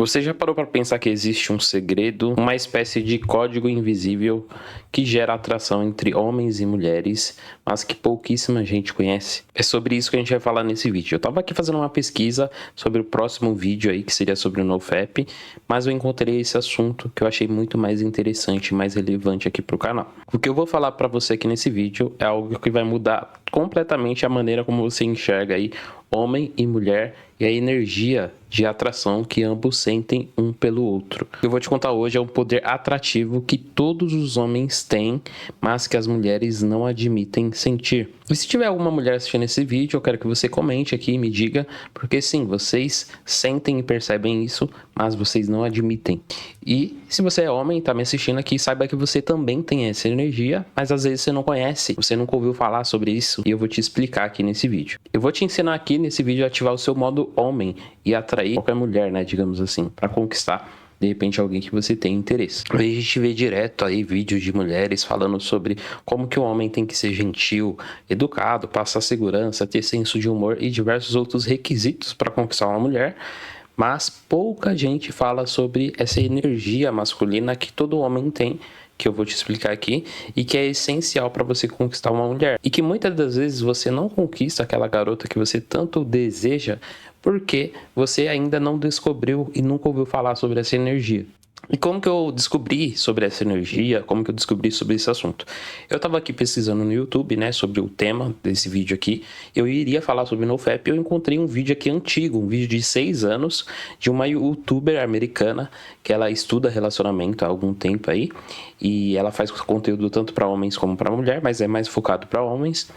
Você já parou para pensar que existe um segredo, uma espécie de código invisível que gera atração entre homens e mulheres, mas que pouquíssima gente conhece? É sobre isso que a gente vai falar nesse vídeo. Eu estava aqui fazendo uma pesquisa sobre o próximo vídeo aí, que seria sobre o NoFap, mas eu encontrei esse assunto que eu achei muito mais interessante e mais relevante aqui para o canal. O que eu vou falar para você aqui nesse vídeo é algo que vai mudar completamente a maneira como você enxerga aí homem e mulher e a energia de atração que ambos sentem um pelo outro. O que eu vou te contar hoje é um poder atrativo que todos os homens têm, mas que as mulheres não admitem sentir. E se tiver alguma mulher assistindo esse vídeo, eu quero que você comente aqui e me diga, porque sim, vocês sentem e percebem isso, mas vocês não admitem. E se você é homem e está me assistindo aqui, saiba que você também tem essa energia, mas às vezes você não conhece, você nunca ouviu falar sobre isso, e eu vou te explicar aqui nesse vídeo. Eu vou te ensinar aqui nesse vídeo a ativar o seu modo homem e atrair qualquer mulher, né, digamos assim, para conquistar de repente alguém que você tem interesse. Aí a gente vê direto aí vídeos de mulheres falando sobre como que o homem tem que ser gentil, educado, passar segurança, ter senso de humor e diversos outros requisitos para conquistar uma mulher. Mas pouca gente fala sobre essa energia masculina que todo homem tem, que eu vou te explicar aqui, e que é essencial para você conquistar uma mulher. E que muitas das vezes você não conquista aquela garota que você tanto deseja, porque você ainda não descobriu e nunca ouviu falar sobre essa energia. E como que eu descobri sobre essa energia? Como que eu descobri sobre esse assunto? Eu estava aqui pesquisando no YouTube, né, sobre o tema desse vídeo aqui. Eu iria falar sobre NoFap e eu encontrei um vídeo aqui antigo, um vídeo de 6 anos, de uma youtuber americana, que ela estuda relacionamento há algum tempo aí. E ela faz conteúdo tanto para homens como para mulher, mas é mais focado para homens.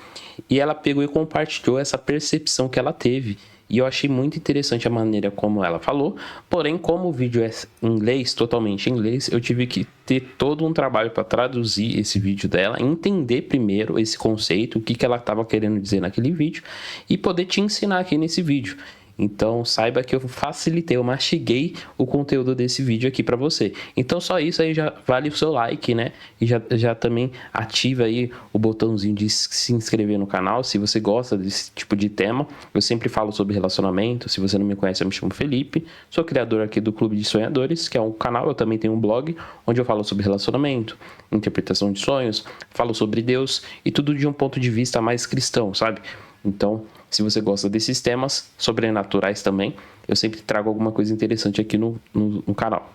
E ela pegou e compartilhou essa percepção que ela teve. E eu achei muito interessante a maneira como ela falou, porém, como o vídeo é em inglês, totalmente em inglês, eu tive que ter todo um trabalho para traduzir esse vídeo dela, entender primeiro esse conceito, o que ela estava querendo dizer naquele vídeo, e poder te ensinar aqui nesse vídeo. Então saiba que eu facilitei, eu mastiguei o conteúdo desse vídeo aqui para você. Então só isso aí já vale o seu like, né? E já também ativa aí o botãozinho de se inscrever no canal, se você gosta desse tipo de tema. Eu sempre falo sobre relacionamento. Se você não me conhece, eu me chamo Felipe, sou criador aqui do Clube de Sonhadores, que é um canal. Eu também tenho um blog onde eu falo sobre relacionamento, interpretação de sonhos, falo sobre Deus e tudo de um ponto de vista mais cristão, sabe? Então, se você gosta desses temas sobrenaturais também, eu sempre trago alguma coisa interessante aqui no canal.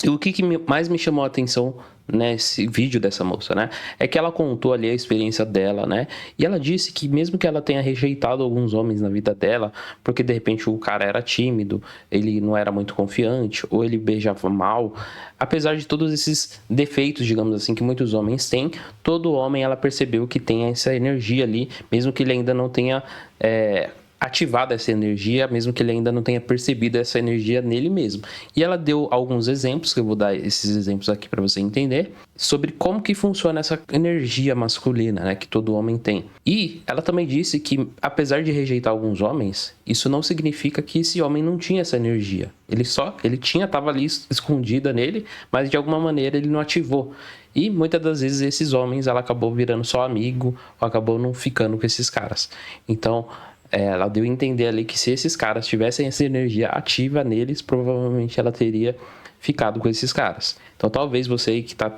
E o que mais me chamou a atenção nesse vídeo dessa moça, né? É que ela contou ali a experiência dela, né? E ela disse que mesmo que ela tenha rejeitado alguns homens na vida dela, porque de repente o cara era tímido, ele não era muito confiante, ou ele beijava mal, apesar de todos esses defeitos, digamos assim, que muitos homens têm, todo homem ela percebeu que tem essa energia ali, mesmo que ele ainda não tenha ativado essa energia, mesmo que ele ainda não tenha percebido essa energia nele mesmo. E ela deu alguns exemplos, que eu vou dar esses exemplos aqui para você entender, sobre como que funciona essa energia masculina, né, que todo homem tem. E ela também disse que, apesar de rejeitar alguns homens, isso não significa que esse homem não tinha essa energia. Estava ali escondida nele, mas de alguma maneira ele não ativou. E muitas das vezes esses homens, ela acabou virando só amigo, ou acabou não ficando com esses caras. Então, ela deu a entender ali que se esses caras tivessem essa energia ativa neles, provavelmente ela teria ficado com esses caras. Então talvez você aí que está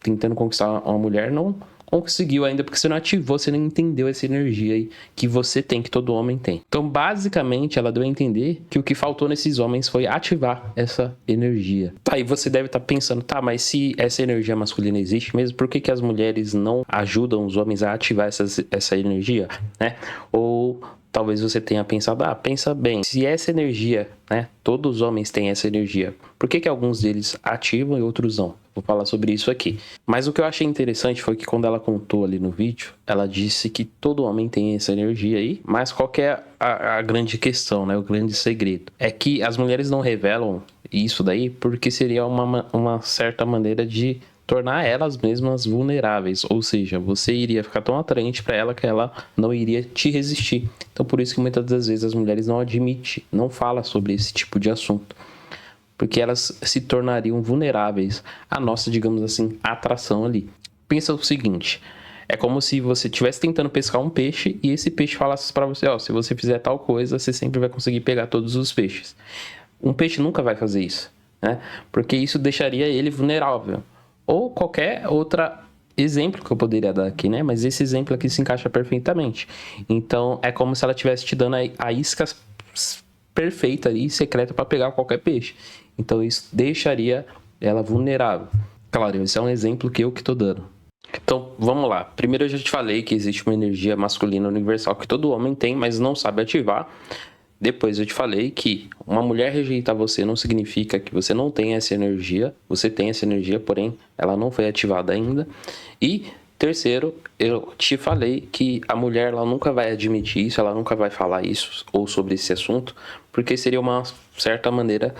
tentando conquistar uma mulher não conseguiu ainda, porque você não ativou, você não entendeu essa energia aí que você tem, que todo homem tem. Então basicamente ela deu a entender que o que faltou nesses homens foi ativar essa energia. Tá, e você deve estar pensando, tá, mas se essa energia masculina existe mesmo, por que as mulheres não ajudam os homens a ativar essa energia, né? Ou talvez você tenha pensado, pensa bem, se essa energia, né, todos os homens têm essa energia, por que alguns deles ativam e outros não? Vou falar sobre isso aqui. Mas o que eu achei interessante foi que quando ela contou ali no vídeo, ela disse que todo homem tem essa energia aí, mas qual que é a grande questão, né, o grande segredo? É que as mulheres não revelam isso daí porque seria uma certa maneira de tornar elas mesmas vulneráveis, ou seja, você iria ficar tão atraente para ela que ela não iria te resistir. Então por isso que muitas das vezes as mulheres não admitem, não falam sobre esse tipo de assunto, porque elas se tornariam vulneráveis à nossa, digamos assim, atração ali. Pensa o seguinte, é como se você estivesse tentando pescar um peixe e esse peixe falasse para você, se você fizer tal coisa, você sempre vai conseguir pegar todos os peixes. Um peixe nunca vai fazer isso, né? Porque isso deixaria ele vulnerável. Ou qualquer outro exemplo que eu poderia dar aqui, né? Mas esse exemplo aqui se encaixa perfeitamente. Então, é como se ela estivesse te dando a isca perfeita e secreta para pegar qualquer peixe. Então, isso deixaria ela vulnerável. Claro, esse é um exemplo que eu que tô dando. Então, vamos lá. Primeiro eu já te falei que existe uma energia masculina universal que todo homem tem, mas não sabe ativar. Depois eu te falei que uma mulher rejeitar você não significa que você não tem essa energia. Você tem essa energia, porém ela não foi ativada ainda. E terceiro, eu te falei que a mulher ela nunca vai admitir isso, ela nunca vai falar isso ou sobre esse assunto, porque seria uma certa maneira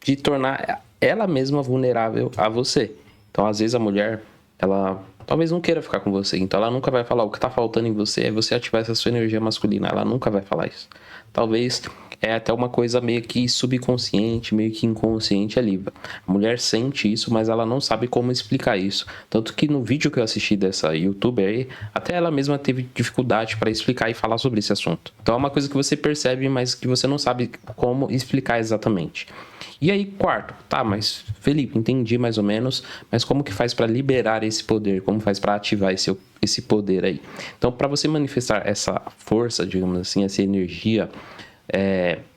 de tornar ela mesma vulnerável a você. Então, às vezes a mulher, ela talvez não queira ficar com você, então ela nunca vai falar o que tá faltando em você é você ativar essa sua energia masculina, ela nunca vai falar isso. Talvez é até uma coisa meio que subconsciente, meio que inconsciente ali. A mulher sente isso, mas ela não sabe como explicar isso. Tanto que no vídeo que eu assisti dessa youtuber aí, até ela mesma teve dificuldade para explicar e falar sobre esse assunto. Então é uma coisa que você percebe, mas que você não sabe como explicar exatamente. E aí, quarto, tá, mas Felipe, entendi mais ou menos, mas como que faz para liberar esse poder? Como faz para ativar esse poder aí? Então, para você manifestar essa força, digamos assim, essa energia,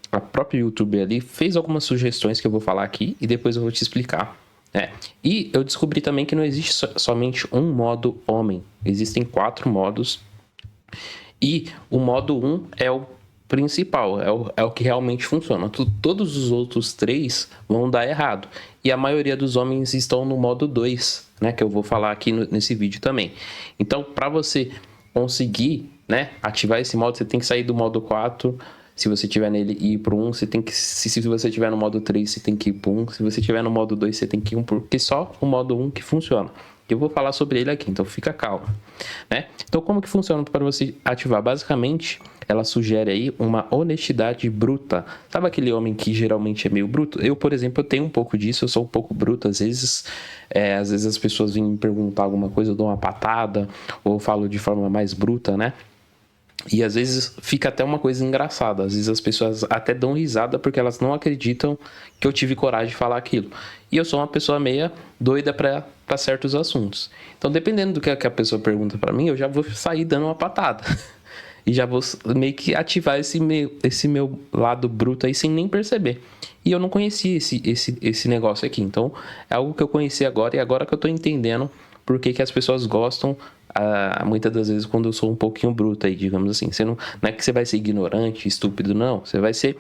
a própria YouTube ali fez algumas sugestões que eu vou falar aqui e depois eu vou te explicar. E eu descobri também que não existe somente um modo homem, existem 4 modos. E o modo 1 é o principal, é o que realmente funciona. Todos os outros 3 vão dar errado. E a maioria dos homens estão no modo 2, né? Que eu vou falar aqui nesse vídeo também. Então, para você conseguir, né, ativar esse modo, você tem que sair do modo 4. Se você estiver nele e ir pro 1, você tem que. Se você estiver no modo 3, você tem que ir pro 1. Se você estiver no modo 2, você tem que ir 1, porque só o modo 1 que funciona. Eu vou falar sobre ele aqui, então fica calmo, né? Então, como que funciona para você ativar? Basicamente, ela sugere aí uma honestidade bruta. Sabe aquele homem que geralmente é meio bruto? Eu, por exemplo, eu tenho um pouco disso, eu sou um pouco bruto. Às vezes as pessoas vêm me perguntar alguma coisa, eu dou uma patada, ou falo de forma mais bruta, né? E às vezes fica até uma coisa engraçada. Às vezes as pessoas até dão risada porque elas não acreditam que eu tive coragem de falar aquilo. E eu sou uma pessoa meia doida para certos assuntos. Então, dependendo do que a pessoa pergunta para mim, eu já vou sair dando uma patada. E já vou meio que ativar esse meu lado bruto aí sem nem perceber. E eu não conhecia esse negócio aqui. Então, é algo que eu conheci agora e agora que eu tô entendendo por que as pessoas gostam muitas das vezes quando eu sou um pouquinho bruto aí, digamos assim. Você não é que você vai ser ignorante, estúpido, não. Você vai ser,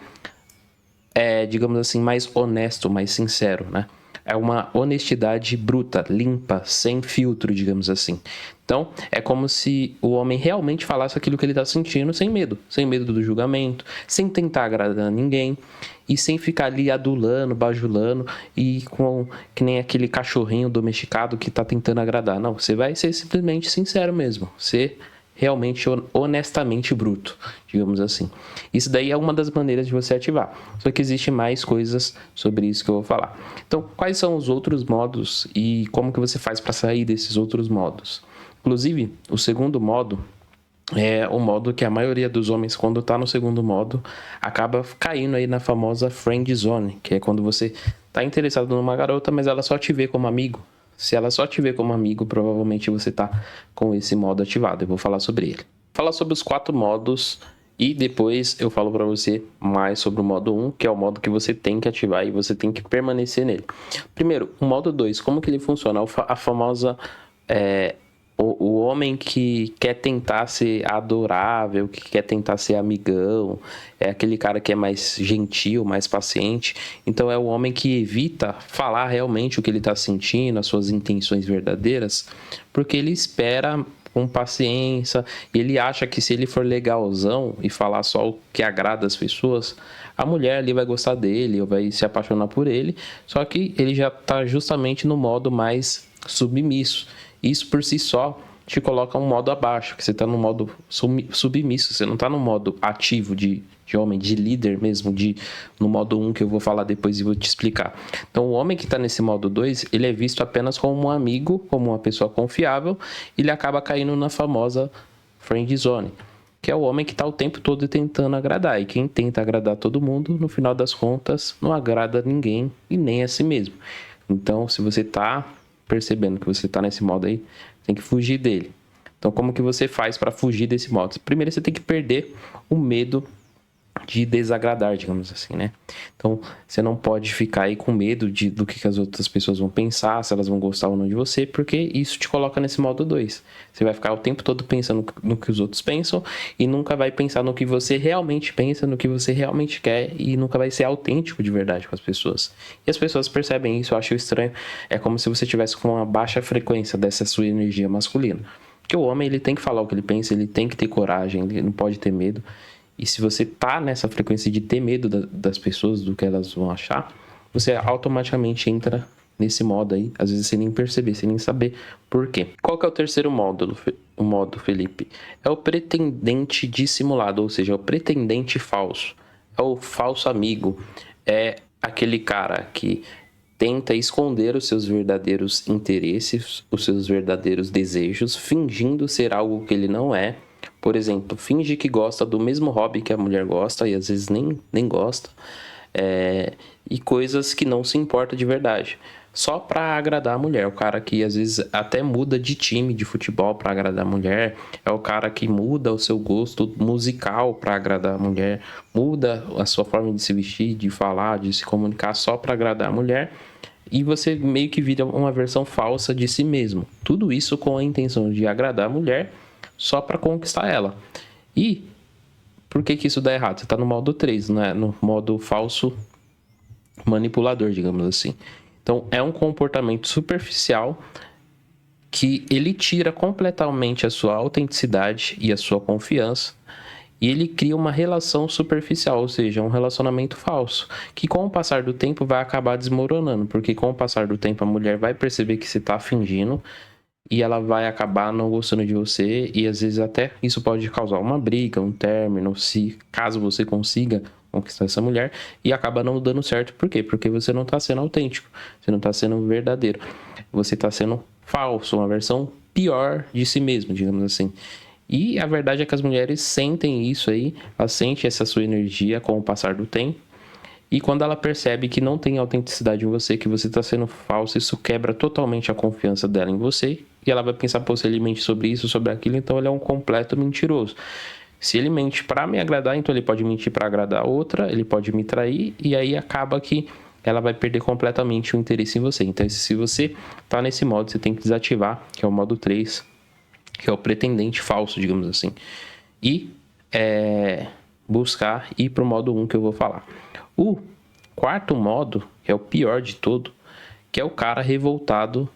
digamos assim, mais honesto, mais sincero, né? É uma honestidade bruta, limpa, sem filtro, digamos assim. Então, é como se o homem realmente falasse aquilo que ele está sentindo sem medo do julgamento, sem tentar agradar ninguém e sem ficar ali adulando, bajulando e que nem aquele cachorrinho domesticado que está tentando agradar. Não, você vai ser simplesmente sincero mesmo, ser realmente honestamente bruto, digamos assim. Isso daí é uma das maneiras de você ativar. Só que existem mais coisas sobre isso que eu vou falar. Então, quais são os outros modos e como que você faz para sair desses outros modos? Inclusive, o segundo modo é o modo que a maioria dos homens, quando está no segundo modo, acaba caindo aí na famosa friend zone, que é quando você está interessado numa garota, mas ela só te vê como amigo. Se ela só te vê como amigo, provavelmente você tá com esse modo ativado. Eu vou falar sobre ele. Falar sobre os 4 modos e depois eu falo para você mais sobre o modo 1, que é o modo que você tem que ativar e você tem que permanecer nele. Primeiro, o modo 2, como que ele funciona? A famosa... O homem que quer tentar ser adorável, que quer tentar ser amigão, é aquele cara que é mais gentil, mais paciente. Então é o homem que evita falar realmente o que ele está sentindo, as suas intenções verdadeiras, porque ele espera com paciência e ele acha que se ele for legalzão e falar só o que agrada as pessoas, a mulher ali vai gostar dele ou vai se apaixonar por ele, só que ele já está justamente no modo mais submisso. Isso por si só te coloca um modo abaixo, que você está no modo submisso, você não está no modo ativo de homem, de líder mesmo, no modo 1 que eu vou falar depois e vou te explicar. Então o homem que está nesse modo 2, ele é visto apenas como um amigo, como uma pessoa confiável, e ele acaba caindo na famosa friend zone. que é o homem que tá o tempo todo tentando agradar. E quem tenta agradar todo mundo, no final das contas, não agrada ninguém e nem a si mesmo. Então, se você tá percebendo que você tá nesse modo aí, tem que fugir dele. Então, como que você faz para fugir desse modo? Primeiro, você tem que perder o medo de desagradar, digamos assim, né? Então, você não pode ficar aí com medo do que as outras pessoas vão pensar, se elas vão gostar ou não de você, porque isso te coloca nesse modo 2. Você vai ficar o tempo todo pensando no que os outros pensam e nunca vai pensar no que você realmente pensa, no que você realmente quer e nunca vai ser autêntico de verdade com as pessoas. E as pessoas percebem isso, eu acho estranho. É como se você tivesse com uma baixa frequência dessa sua energia masculina. Porque o homem, ele tem que falar o que ele pensa, ele tem que ter coragem, ele não pode ter medo. E se você tá nessa frequência de ter medo das pessoas, do que elas vão achar, você automaticamente entra nesse modo aí, às vezes sem nem perceber, sem nem saber por quê. Qual que é o terceiro módulo, o modo, Felipe? É o pretendente dissimulado, ou seja, é o pretendente falso. É o falso amigo. É aquele cara que tenta esconder os seus verdadeiros interesses, os seus verdadeiros desejos, fingindo ser algo que ele não é. Por exemplo, finge que gosta do mesmo hobby que a mulher gosta e às vezes nem gosta. E coisas que não se importa de verdade. Só para agradar a mulher. O cara que às vezes até muda de time de futebol para agradar a mulher. É o cara que muda o seu gosto musical para agradar a mulher. Muda a sua forma de se vestir, de falar, de se comunicar só para agradar a mulher. E você meio que vira uma versão falsa de si mesmo. Tudo isso com a intenção de agradar a mulher só para conquistar ela. E por que isso dá errado? Você está no modo 3, né? No modo falso manipulador, digamos assim. Então, é um comportamento superficial que ele tira completamente a sua autenticidade e a sua confiança e ele cria uma relação superficial, ou seja, um relacionamento falso, que com o passar do tempo vai acabar desmoronando, porque com o passar do tempo a mulher vai perceber que você está fingindo e ela vai acabar não gostando de você e às vezes até isso pode causar uma briga, um término, se caso você consiga conquistar essa mulher e acaba não dando certo. Por quê? Porque você não está sendo autêntico, você não está sendo verdadeiro, você está sendo falso, uma versão pior de si mesmo, digamos assim. E a verdade é que as mulheres sentem isso aí, elas sentem essa sua energia com o passar do tempo. E quando ela percebe que não tem autenticidade em você, que você está sendo falso, isso quebra totalmente a confiança dela em você. E ela vai pensar, pô, se ele mente sobre isso, sobre aquilo, então ele é um completo mentiroso. Se ele mente para me agradar, então ele pode mentir para agradar a outra, ele pode me trair, e aí acaba que ela vai perder completamente o interesse em você. Então, se você está nesse modo, você tem que desativar, que é o modo 3, que é o pretendente falso, digamos assim. E buscar ir para o modo 1 que eu vou falar. O quarto modo, que é o pior de todo, que é o cara revoltado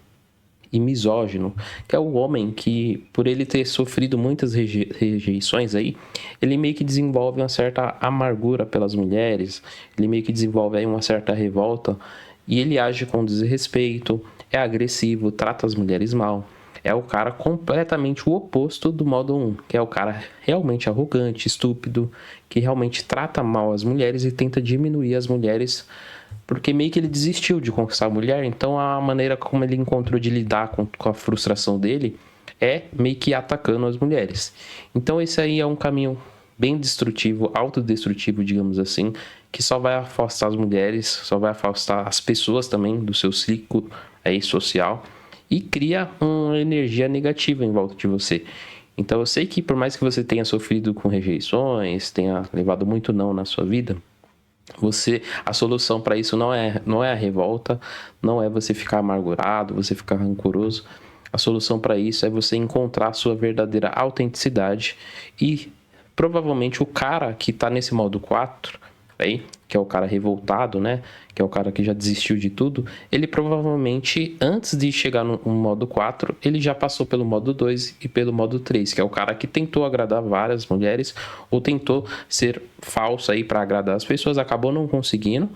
e misógino, que é o homem que, por ele ter sofrido muitas rejeições aí, ele meio que desenvolve uma certa amargura pelas mulheres, ele meio que desenvolve aí uma certa revolta, e ele age com desrespeito, é agressivo, trata as mulheres mal. É o cara completamente o oposto do modo 1, que é o cara realmente arrogante, estúpido, que realmente trata mal as mulheres e tenta diminuir as mulheres, porque meio que ele desistiu de conquistar a mulher, então a maneira como ele encontrou de lidar com a frustração dele é meio que atacando as mulheres. Então esse aí é um caminho bem destrutivo, autodestrutivo, digamos assim, que só vai afastar as mulheres, só vai afastar as pessoas também do seu ciclo aí social e cria uma energia negativa em volta de você. Então eu sei que por mais que você tenha sofrido com rejeições, tenha levado muito não na sua vida, a solução para isso não é a revolta, não é você ficar amargurado, você ficar rancoroso. A solução para isso é você encontrar a sua verdadeira autenticidade e provavelmente o cara que está nesse modo 4 aí, que é o cara revoltado, né? Que é o cara que já desistiu de tudo, ele provavelmente, antes de chegar no modo 4, ele já passou pelo modo 2 e pelo modo 3, que é o cara que tentou agradar várias mulheres, ou tentou ser falso aí para agradar as pessoas, acabou não conseguindo,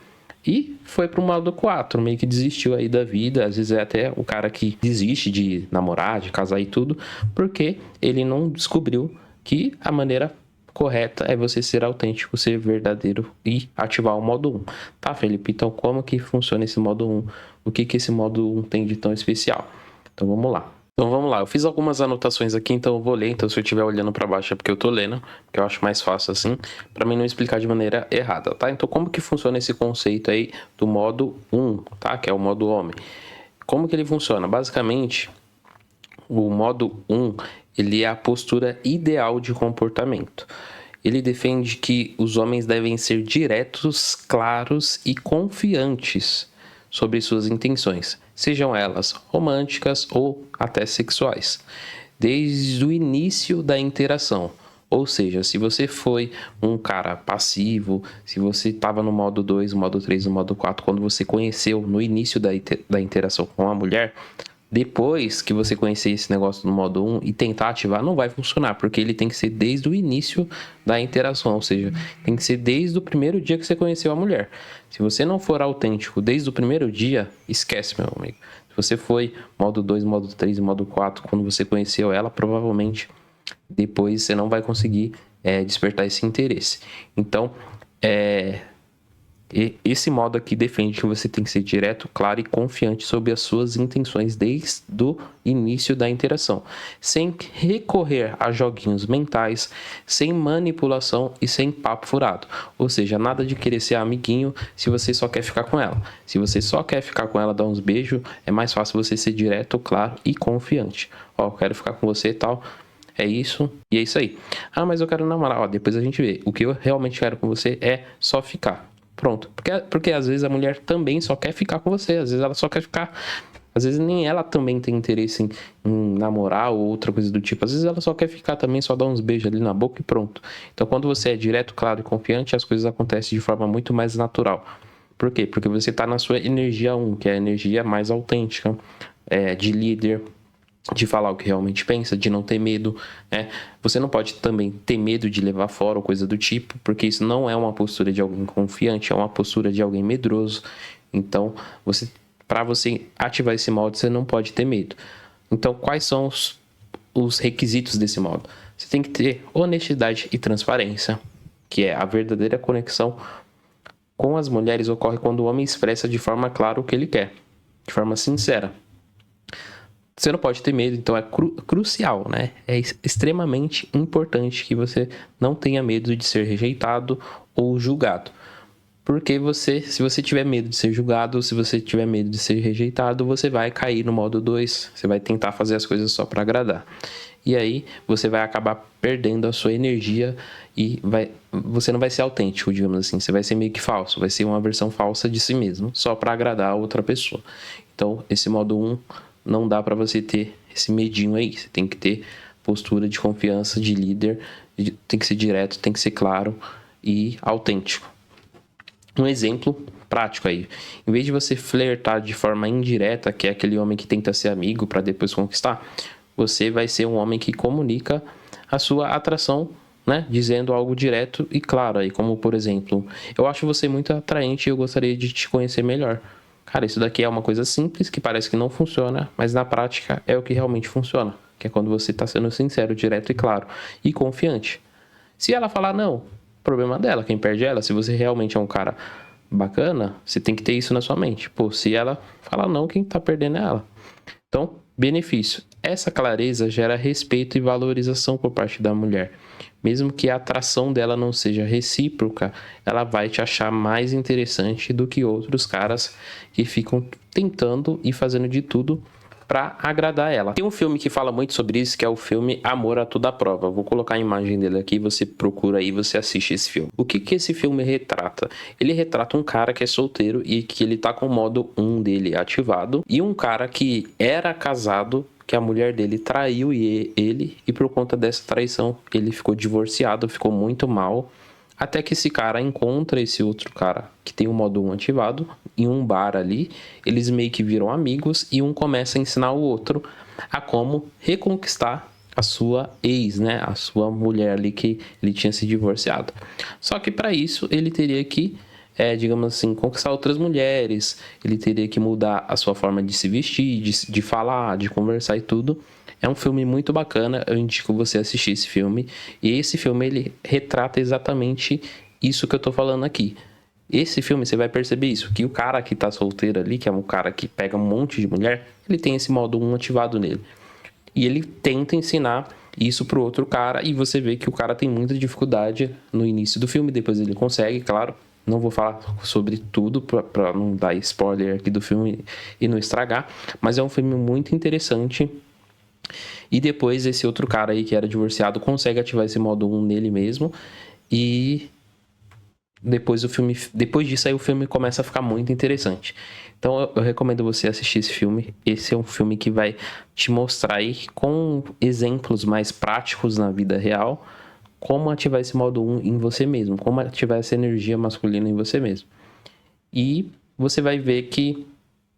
e foi pro modo 4, meio que desistiu aí da vida. Às vezes é até o cara que desiste de namorar, de casar e tudo, porque ele não descobriu que a maneira correta é você ser autêntico, ser verdadeiro e ativar o modo 1. Tá, Felipe? Então como que funciona esse modo 1? O que esse modo 1 tem de tão especial? Então vamos lá. Então vamos lá, eu fiz algumas anotações aqui, então eu vou ler. Então se eu estiver olhando para baixo é porque eu tô lendo, porque eu acho mais fácil assim, para mim não explicar de maneira errada, tá? Então como que funciona esse conceito aí do modo 1, tá? Que é o modo homem. Como que ele funciona? Basicamente, o modo 1, ele é a postura ideal de comportamento. Ele defende que os homens devem ser diretos, claros e confiantes sobre suas intenções, sejam elas românticas ou até sexuais, desde o início da interação. Ou seja, se você foi um cara passivo, se você estava no modo 2, no modo 3, no modo 4, quando você conheceu no início da interação com a mulher, depois que você conhecer esse negócio no modo 1 e tentar ativar, não vai funcionar, porque ele tem que ser desde o início da interação, ou seja, tem que ser desde o primeiro dia que você conheceu a mulher. Se você não for autêntico desde o primeiro dia, esquece, meu amigo. Se você foi modo 2, modo 3 e modo 4, quando você conheceu ela, provavelmente depois você não vai conseguir despertar esse interesse. Então, esse modo aqui defende que você tem que ser direto, claro e confiante sobre as suas intenções desde o início da interação, sem recorrer a joguinhos mentais, sem manipulação e sem papo furado. Ou seja, nada de querer ser amiguinho se você só quer ficar com ela. Se você só quer ficar com ela, dar uns beijos, é mais fácil você ser direto, claro e confiante. Ó, eu quero ficar com você e tal. É isso, e é isso aí. Ah, mas eu quero namorar. Ó, depois a gente vê. O que eu realmente quero com você é só ficar. Pronto. Porque às vezes a mulher também só quer ficar com você. Às vezes ela só quer ficar. Às vezes nem ela também tem interesse em namorar ou outra coisa do tipo. Às vezes ela só quer ficar também, só dar uns beijos ali na boca e pronto. Então quando você é direto, claro e confiante, as coisas acontecem de forma muito mais natural. Por quê? Porque você tá na sua energia 1, que é a energia mais autêntica, de líder, de falar o que realmente pensa, de não ter medo, né? Você não pode também ter medo de levar fora ou coisa do tipo, porque isso não é uma postura de alguém confiante, é uma postura de alguém medroso. Então, para você ativar esse modo, você não pode ter medo. Então, quais são os requisitos desse modo? Você tem que ter honestidade e transparência, que é a verdadeira conexão com as mulheres ocorre quando o homem expressa de forma clara o que ele quer, de forma sincera. Você não pode ter medo, então é crucial, né? É extremamente importante que você não tenha medo de ser rejeitado ou julgado. Porque se você tiver medo de ser julgado, se você tiver medo de ser rejeitado, você vai cair no modo 2, você vai tentar fazer as coisas só para agradar. E aí você vai acabar perdendo a sua energia e você não vai ser autêntico, digamos assim, você vai ser meio que falso, vai ser uma versão falsa de si mesmo, só para agradar a outra pessoa. Então, esse modo 1 não dá para você ter esse medinho aí, você tem que ter postura de confiança, de líder, tem que ser direto, tem que ser claro e autêntico. Um exemplo prático aí, em vez de você flertar de forma indireta, que é aquele homem que tenta ser amigo para depois conquistar, você vai ser um homem que comunica a sua atração, né, dizendo algo direto e claro aí, como por exemplo, eu acho você muito atraente e eu gostaria de te conhecer melhor. Cara, isso daqui é uma coisa simples que parece que não funciona, mas na prática é o que realmente funciona, que é quando você está sendo sincero, direto e claro e confiante. Se ela falar não, problema dela, quem perde é ela. Se você realmente é um cara bacana, você tem que ter isso na sua mente. Pô, se ela falar não, quem tá perdendo é ela. Então, benefício. Essa clareza gera respeito e valorização por parte da mulher. Mesmo que a atração dela não seja recíproca, ela vai te achar mais interessante do que outros caras que ficam tentando e fazendo de tudo para agradar ela. Tem um filme que fala muito sobre isso, que é o filme Amor a Toda Prova. Vou colocar a imagem dele aqui, você procura aí, você assiste esse filme. O que esse filme retrata? Ele retrata um cara que é solteiro e que ele tá com o modo 1 dele ativado, e um cara que era casado, que a mulher dele traiu ele, e por conta dessa traição ele ficou divorciado, ficou muito mal, até que esse cara encontra esse outro cara que tem o modo 1 ativado em um bar ali. Eles meio que viram amigos e um começa a ensinar o outro a como reconquistar a sua ex, né? A sua mulher ali que ele tinha se divorciado. Só que para isso ele teria que, digamos assim, conquistar outras mulheres. Ele teria que mudar a sua forma de se vestir, de falar, de conversar e tudo. É um filme muito bacana, eu indico você assistir esse filme. E esse filme, ele retrata exatamente isso que eu tô falando aqui. Esse filme, você vai perceber isso, que o cara que tá solteiro ali, que é um cara que pega um monte de mulher, ele tem esse modo 1 ativado nele. E ele tenta ensinar isso pro outro cara, e você vê que o cara tem muita dificuldade no início do filme, depois ele consegue, claro. Não vou falar sobre tudo pra não dar spoiler aqui do filme e não estragar, mas é um filme muito interessante. E depois esse outro cara aí que era divorciado consegue ativar esse modo 1 nele mesmo, e depois disso aí o filme começa a ficar muito interessante. Então eu recomendo você assistir esse filme. Esse é um filme que vai te mostrar aí com exemplos mais práticos na vida real como ativar esse modo 1 em você mesmo, como ativar essa energia masculina em você mesmo. E você vai ver que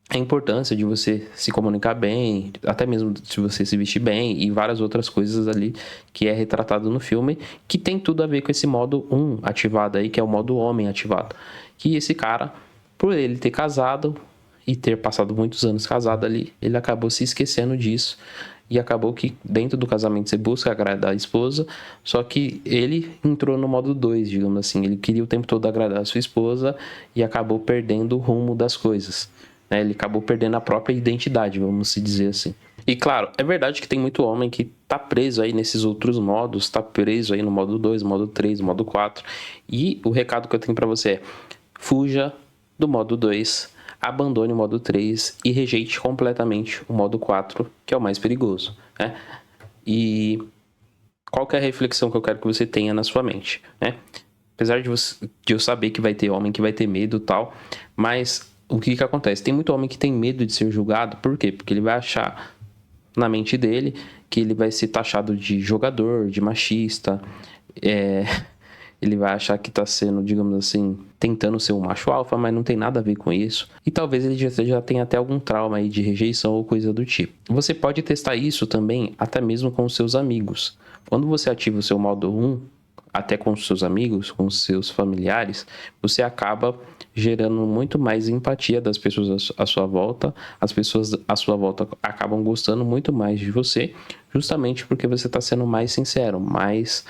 a importância de você se comunicar bem, até mesmo se você se vestir bem e várias outras coisas ali que é retratado no filme, que tem tudo a ver com esse modo 1 ativado aí, que é o modo homem ativado. Que esse cara, por ele ter casado e ter passado muitos anos casado ali, ele acabou se esquecendo disso. E acabou que dentro do casamento você busca agradar a esposa, só que ele entrou no modo 2, digamos assim. Ele queria o tempo todo agradar a sua esposa e acabou perdendo o rumo das coisas. Ele acabou perdendo a própria identidade, vamos se dizer assim. E claro, é verdade que tem muito homem que tá preso aí nesses outros modos, tá preso aí no modo 2, modo 3, modo 4. E o recado que eu tenho pra você é: fuja do modo 2, abandone o modo 3 e rejeite completamente o modo 4, que é o mais perigoso, né? E qual que é a reflexão que eu quero que você tenha na sua mente, né? Apesar de eu saber que vai ter homem que vai ter medo e tal, mas o que acontece? Tem muito homem que tem medo de ser julgado, por quê? Porque ele vai achar na mente dele que ele vai ser taxado de jogador, de machista, ele vai achar que tá sendo, digamos assim, tentando ser um macho alfa, mas não tem nada a ver com isso. E talvez ele já tenha até algum trauma aí de rejeição ou coisa do tipo. Você pode testar isso também até mesmo com os seus amigos. Quando você ativa o seu modo 1, até com os seus amigos, com os seus familiares, você acaba gerando muito mais empatia das pessoas à sua volta. As pessoas à sua volta acabam gostando muito mais de você, justamente porque você está sendo mais sincero, mais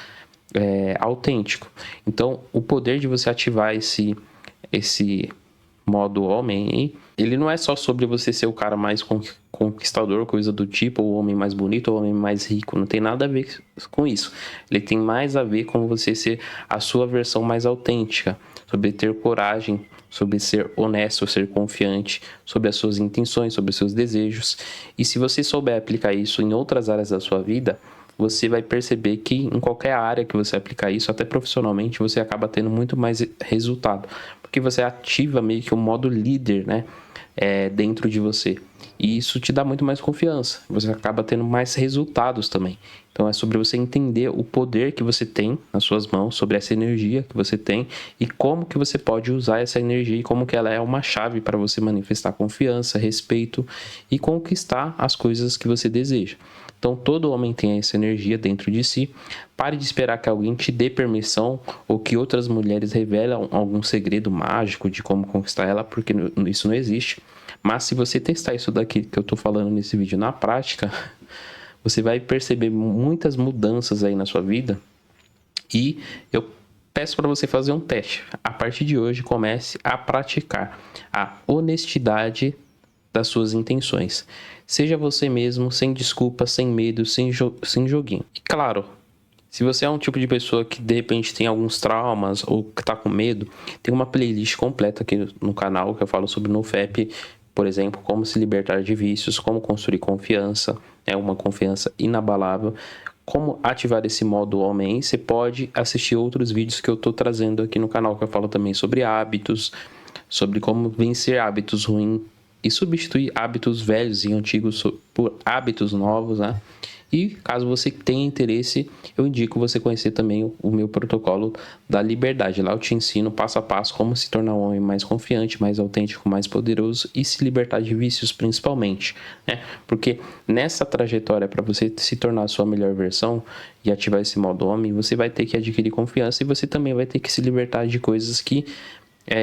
autêntico. Então, o poder de você ativar esse modo homem, ele não é só sobre você ser o cara mais conquistador, coisa do tipo, ou o homem mais bonito, ou o homem mais rico. Não tem nada a ver com isso. Ele tem mais a ver com você ser a sua versão mais autêntica, sobre ter coragem, sobre ser honesto, ser confiante, sobre as suas intenções, sobre os seus desejos. E se você souber aplicar isso em outras áreas da sua vida, você vai perceber que em qualquer área que você aplicar isso, até profissionalmente, você acaba tendo muito mais resultado. Porque você ativa meio que o modo líder, né? Dentro de você. E isso te dá muito mais confiança. Você acaba tendo mais resultados também. Então é sobre você entender o poder que você tem nas suas mãos, sobre essa energia que você tem e como que você pode usar essa energia e como que ela é uma chave para você manifestar confiança, respeito e conquistar as coisas que você deseja. Então todo homem tem essa energia dentro de si. Pare de esperar que alguém te dê permissão ou que outras mulheres revelam algum segredo mágico de como conquistar ela, porque isso não existe. Mas se você testar isso daqui que eu tô falando nesse vídeo na prática, você vai perceber muitas mudanças aí na sua vida. E eu peço para você fazer um teste. A partir de hoje, comece a praticar a honestidade das suas intenções. Seja você mesmo, sem desculpa, sem medo, sem joguinho. E claro, se você é um tipo de pessoa que de repente tem alguns traumas ou que tá com medo, tem uma playlist completa aqui no canal que eu falo sobre NoFap, por exemplo, como se libertar de vícios, como construir confiança, uma confiança inabalável, como ativar esse modo homem. Você pode assistir outros vídeos que eu tô trazendo aqui no canal, que eu falo também sobre hábitos, sobre como vencer hábitos ruins e substituir hábitos velhos e antigos por hábitos novos, né? E caso você tenha interesse, eu indico você conhecer também o meu protocolo da liberdade. Lá eu te ensino passo a passo como se tornar um homem mais confiante, mais autêntico, mais poderoso e se libertar de vícios principalmente, né? Porque nessa trajetória para você se tornar a sua melhor versão e ativar esse modo homem, você vai ter que adquirir confiança e você também vai ter que se libertar de coisas que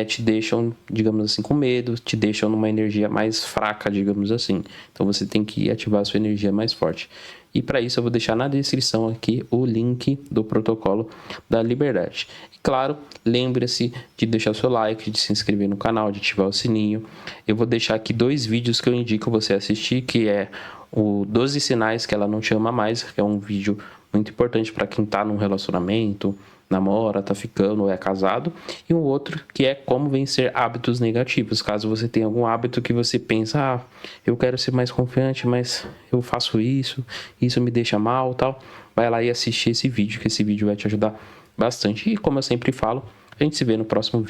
te deixam, digamos assim, com medo, te deixam numa energia mais fraca, digamos assim. Então você tem que ativar a sua energia mais forte. E para isso eu vou deixar na descrição aqui o link do protocolo da liberdade. E claro, lembre-se de deixar o seu like, de se inscrever no canal, de ativar o sininho. Eu vou deixar aqui 2 vídeos que eu indico você assistir, que é o 12 sinais que ela não te ama mais, que é um vídeo muito importante para quem tá num relacionamento, namora, tá ficando ou é casado, e um outro que é como vencer hábitos negativos. Caso você tenha algum hábito que você pensa, eu quero ser mais confiante, mas eu faço isso me deixa mal, tal, vai lá e assiste esse vídeo, que esse vídeo vai te ajudar bastante. E como eu sempre falo, a gente se vê no próximo vídeo.